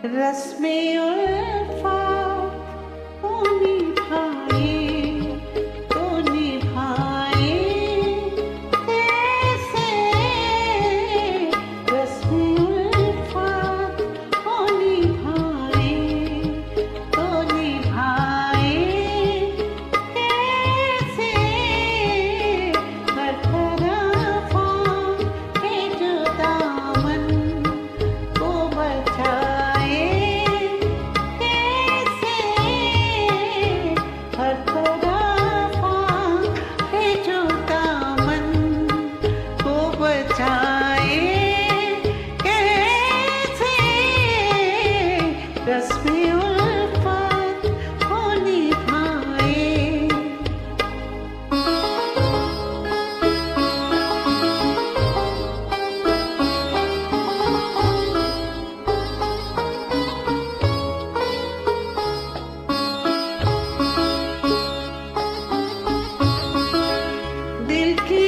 रस्मे उल्फा तो निभाए तो निभाए कैसे। रस्मे उल्फा तो निभाए तो निभाए कैसे। हर तरफ है जो दामन को बचाए कैसे। हर तरफ है जो दामन को बचाए कैसे। रस्मे उल्फत को निभाए। दिल की